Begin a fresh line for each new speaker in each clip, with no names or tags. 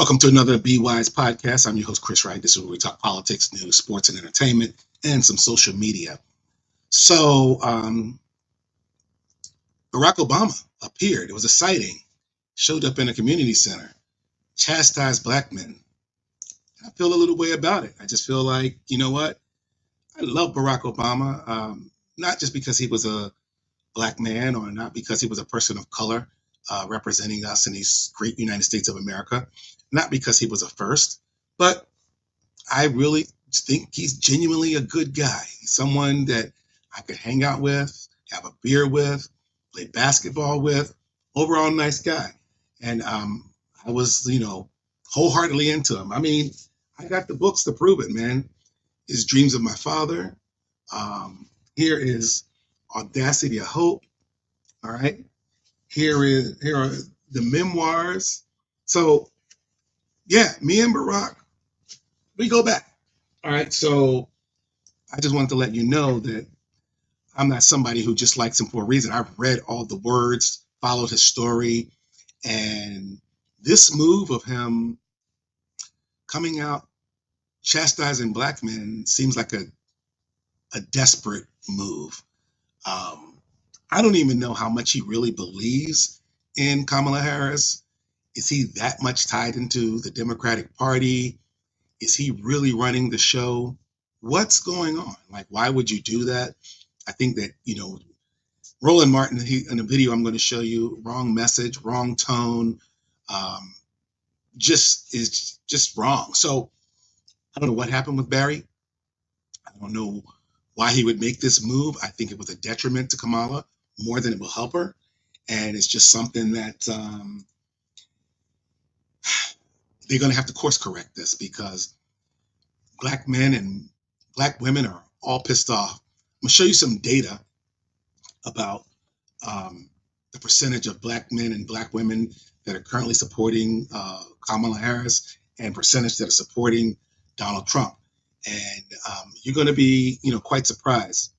Welcome to another Be Wise podcast. I'm your host, Chris Wright. This is where we talk politics, news, sports, and entertainment, and some social media. So, Barack Obama appeared. It was a sighting. Showed up in a community center, chastised black men. I feel a little way about it. I just feel like, you know what? I love Barack Obama, not just because he was a black man or not because he was a person of color representing us in these great United States of America, not because he was a first, but I really think he's genuinely a good guy. He's someone that I could hang out with, have a beer with, play basketball with, overall nice guy. And I was, wholeheartedly into him. I mean, I got the books to prove it, man. His Dreams of My Father. Here is Audacity of Hope. All right. Here are the memoirs. So yeah, me and Barack, we go back. All right. So I just wanted to let you know that I'm not somebody who just likes him for a reason. I've read all the words, followed his story, and this move of him coming out chastising black men seems like a desperate move. I don't even know how much he really believes in Kamala Harris. Is he that much tied into the Democratic Party? Is he really running the show? What's going on? Like, why would you do that? I think that, Roland Martin, in a video I'm going to show you, wrong message, wrong tone, just wrong. So I don't know what happened with Barry. I don't know why he would make this move. I think it was a detriment to Kamala more than it will help her. And it's just something that they're going to have to course correct this because black men and black women are all pissed off. I'm going to show you some data about the percentage of black men and black women that are currently supporting Kamala Harris and percentage that are supporting Donald Trump. And you're going to be, quite surprised.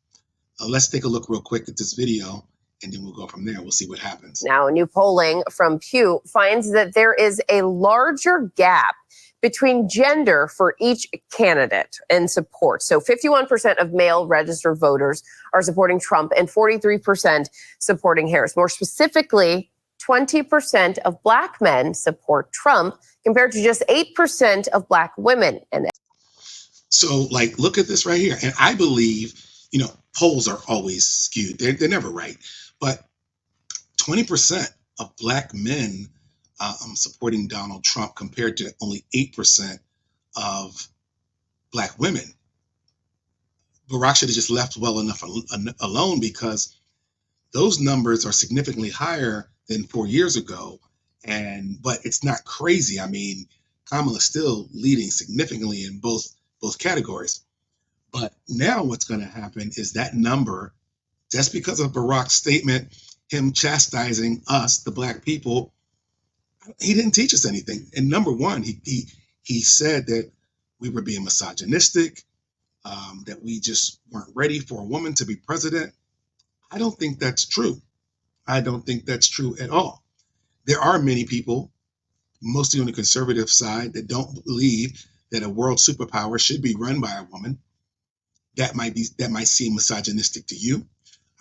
Let's take a look real quick at this video, and then we'll go from there. We'll see what happens.
Now, new polling from Pew finds that there is a larger gap between gender for each candidate in support. So 51% of male registered voters are supporting Trump and 43% supporting Harris. More specifically, 20% of black men support Trump compared to just 8% of black women. And
so, look at this right here. And I believe, polls are always skewed. They're never right. But 20% of black men supporting Donald Trump compared to only 8% of black women. Barack should have just left well enough alone because those numbers are significantly higher than 4 years ago. But it's not crazy. I mean, Kamala's still leading significantly in both categories. But now what's going to happen is that number, just because of Barack's statement, him chastising us, the black people, he didn't teach us anything. And number one, he said that we were being misogynistic, that we just weren't ready for a woman to be president. I don't think that's true. I don't think that's true at all. There are many people, mostly on the conservative side, that don't believe that a world superpower should be run by a woman. That might seem misogynistic to you.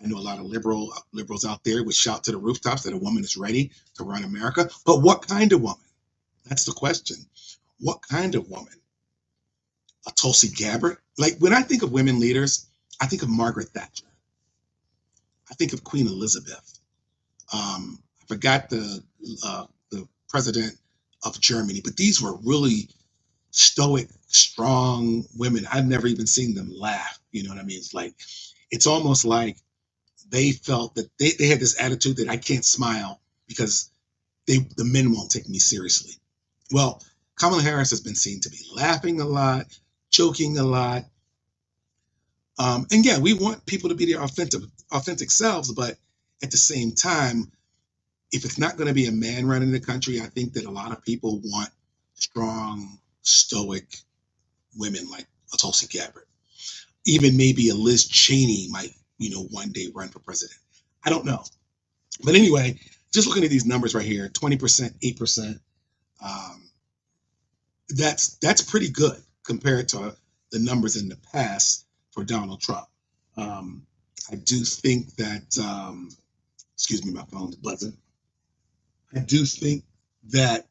I know a lot of liberals out there would shout to the rooftops that a woman is ready to run America. But what kind of woman? That's the question. What kind of woman? A Tulsi Gabbard? Like, when I think of women leaders, I think of Margaret Thatcher. I think of Queen Elizabeth. I forgot the president of Germany, but these were really stoic, strong women. I've never even seen them laugh. You know what I mean? It's almost like they felt that they had this attitude that I can't smile because the men won't take me seriously. Well, Kamala Harris has been seen to be laughing a lot, joking a lot. And yeah, we want people to be their authentic selves, but at the same time, if it's not going to be a man running the country, I think that a lot of people want strong, stoic women like a Tulsi Gabbard. Even maybe a Liz Cheney might, one day run for president. I don't know. But anyway, just looking at these numbers right here, 20%, 8%. that's pretty good compared to the numbers in the past for Donald Trump. I do think that, excuse me, my phone's buzzing. I do think that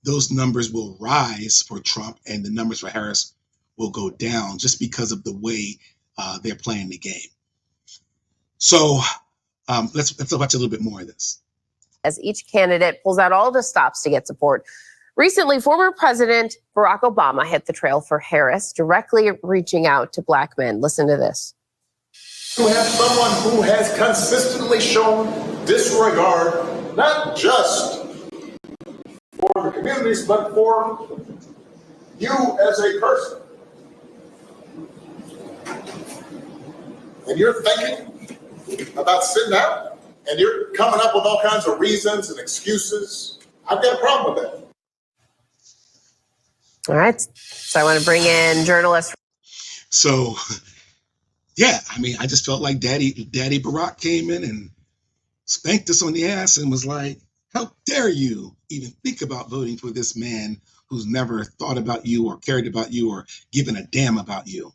those numbers will rise for Trump and the numbers for Harris will go down just because of the way they're playing the game. So let's watch a little bit more of this.
As each candidate pulls out all the stops to get support. Recently, former President Barack Obama hit the trail for Harris, directly reaching out to Black men. Listen to this.
To have someone who has consistently shown disregard, not just for the communities, but for you as a person. And you're thinking about sitting out, and you're coming up with all kinds of reasons and excuses. I've got a problem with that.
All right. So I want to bring in journalist.
So, yeah, I mean, I just felt like Daddy Barack came in and spanked us on the ass and was like, how dare you even think about voting for this man who's never thought about you or cared about you or given a damn about you.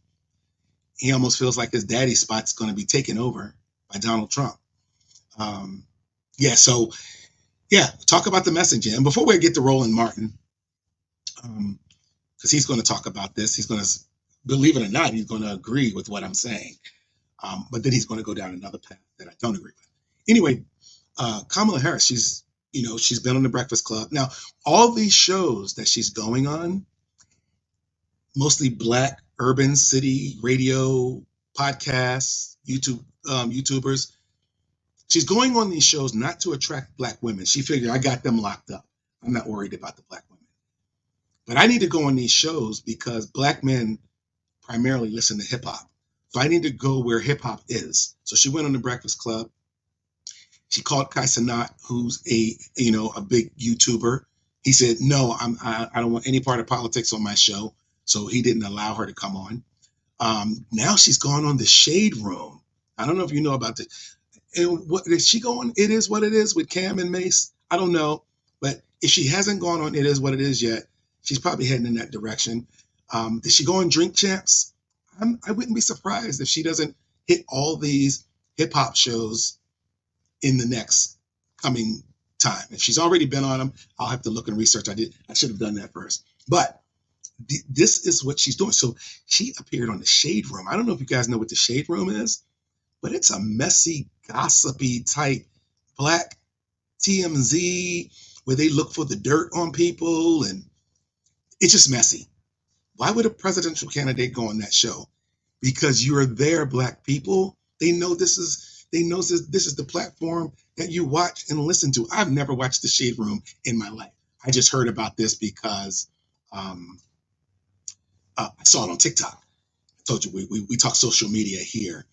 He almost feels like his daddy spot's going to be taken over by Donald Trump. Talk about the messaging. And before we get to Roland Martin, because he's going to talk about this, he's going to, believe it or not, he's going to agree with what I'm saying. But then he's going to go down another path that I don't agree with. Anyway, Kamala Harris, she's been on the Breakfast Club. Now, all these shows that she's going on, mostly Black urban city radio podcasts, YouTubers. She's going on these shows not to attract Black women. She figured I got them locked up. I'm not worried about the Black women. But I need to go on these shows because Black men primarily listen to hip hop. So I need to go where hip hop is. So she went on the Breakfast Club. She called Kai Cenat, who's a big YouTuber. He said, no, I don't want any part of politics on my show. So he didn't allow her to come on. Now she's gone on the Shade Room. I don't know if you know about this. And what is she going? It Is What It Is with Cam and Mace. I don't know. But if she hasn't gone on It Is What It Is yet, she's probably heading in that direction. Did she go on Drink Champs? I wouldn't be surprised if she doesn't hit all these hip hop shows in the next coming time. If she's already been on them, I'll have to look and research. I should have done that first. But this is what she's doing. So she appeared on the Shade Room. I don't know if you guys know what the Shade Room is, but it's a messy, gossipy type Black TMZ where they look for the dirt on people, and it's just messy. Why would a presidential candidate go on that show? Because you're there, Black people. They know this is the platform that you watch and listen to. I've never watched the Shade Room in my life. I just heard about this because I saw it on TikTok. I told you we talk social media here.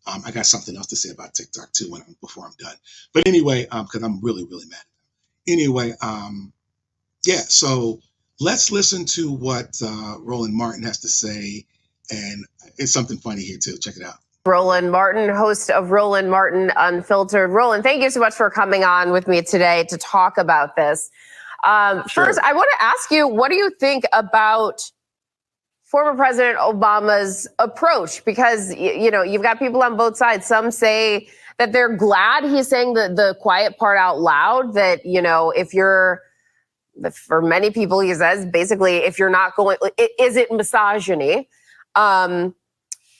I got something else to say about TikTok too before I'm done. But anyway, because I'm really, really mad at them. Anyway, so let's listen to what Roland Martin has to say. And it's something funny here too. Check it out.
Roland Martin, host of Roland Martin Unfiltered. Roland, thank you so much for coming on with me today to talk about this. Sure. First, I want to ask you, what do you think about former President Obama's approach? Because, you've got people on both sides. Some say that they're glad he's saying the quiet part out loud, that, for many people, he says, basically, if you're not going, is it misogyny?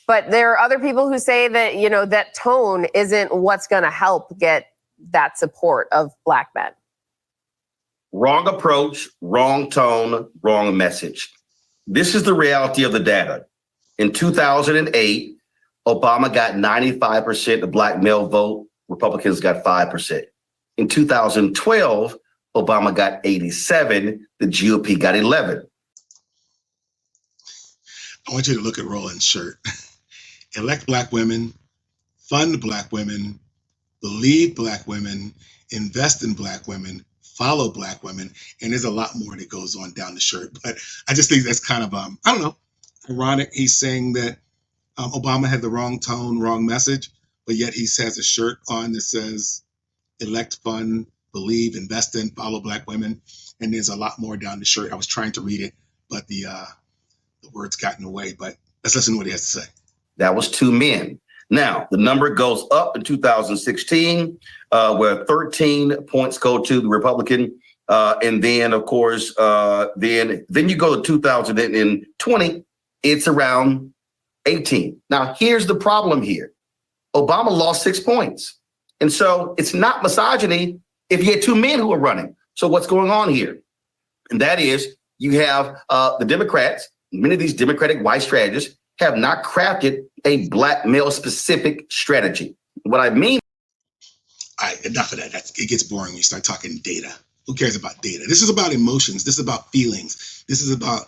But there are other people who say that, that tone isn't what's going to help get that support of Black men.
Wrong approach, wrong tone, wrong message. This is the reality of the data. In 2008, Obama got 95% of Black male vote. Republicans got 5%. In 2012, Obama got 87. The GOP got 11.
I want you to look at Roland's shirt. Elect Black women, fund Black women, believe Black women, invest in Black women, follow Black women, and there's a lot more that goes on down the shirt. But I just think that's kind of, I don't know, ironic. He's saying that Obama had the wrong tone, wrong message, but yet he has a shirt on that says elect, fund, believe, invest in, follow Black women. And there's a lot more down the shirt. I was trying to read it, but the words got in the way. But let's listen to what he has to say.
That was 2 men. Now, the number goes up in 2016, where 13 points go to the Republican. And then, of course, then you go to 2020, it's around 18. Now, here's the problem here. Obama lost 6 points. And so it's not misogyny if you had 2 men who are running. So what's going on here? And that is you have the Democrats, many of these Democratic white strategists have not crafted a Black male specific strategy. What I mean.
All right, enough of that. It gets boring when you start talking data. Who cares about data? This is about emotions. This is about feelings. This is about,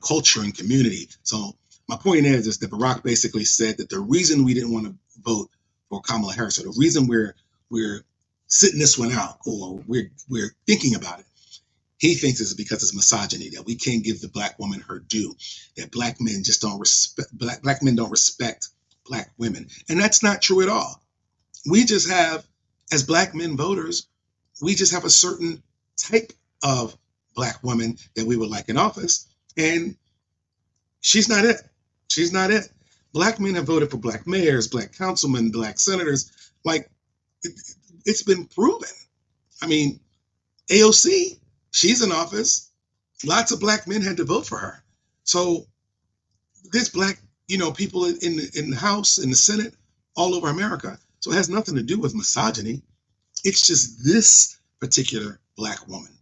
culture and community. So my point is that Barack basically said that the reason we didn't want to vote for Kamala Harris, or the reason we're sitting this one out, or we're thinking about it, he thinks it's because it's misogyny, that we can't give the Black woman her due, that Black men just don't respect Black men don't respect Black women, and that's not true at all. We just have, as Black men voters, we just have a certain type of Black woman that we would like in office, and she's not it. She's not it. Black men have voted for Black mayors, Black councilmen, Black senators. Like, it's been proven. I mean, AOC, she's in office. Lots of Black men had to vote for her. So there's Black, people in the House, in the Senate, all over America. So it has nothing to do with misogyny. It's just this particular Black woman.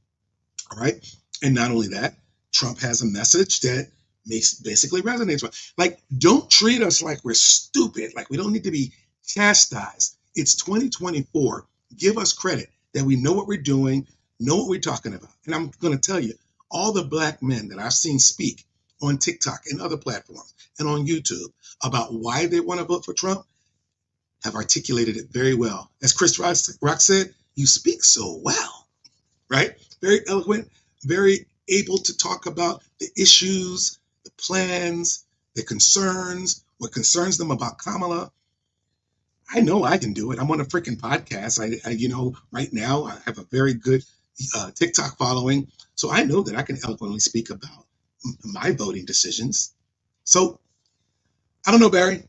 All right. And not only that, Trump has a message that basically resonates with. Like, don't treat us like we're stupid, like we don't need to be chastised. It's 2024. Give us credit that we know what we're doing, know what we're talking about. And I'm going to tell you, all the Black men that I've seen speak on TikTok and other platforms and on YouTube about why they want to vote for Trump have articulated it very well. As Chris Rock said, you speak so well, right? Very eloquent, very able to talk about the issues, the plans, the concerns, what concerns them about Kamala. I know I can do it. I'm on a freaking podcast. I right now I have a very good TikTok following. So I know that I can eloquently speak about my voting decisions. So I don't know, Barry.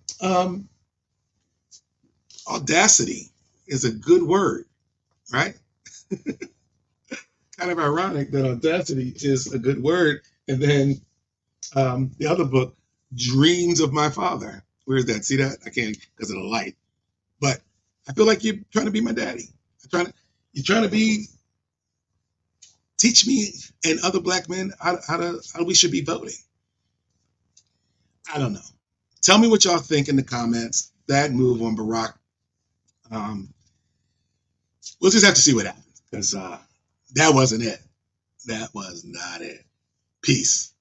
Audacity is a good word, right? Kind of ironic that audacity is a good word. And then the other book, Dreams of My Father. Where's that? See that? I can't because of the light. But I feel like you're trying to be my daddy. You're trying to teach me and other Black men how we should be voting. I don't know. Tell me what y'all think in the comments. Bad move on Barack. We'll just have to see what happens, because that wasn't it. That was not it. Peace.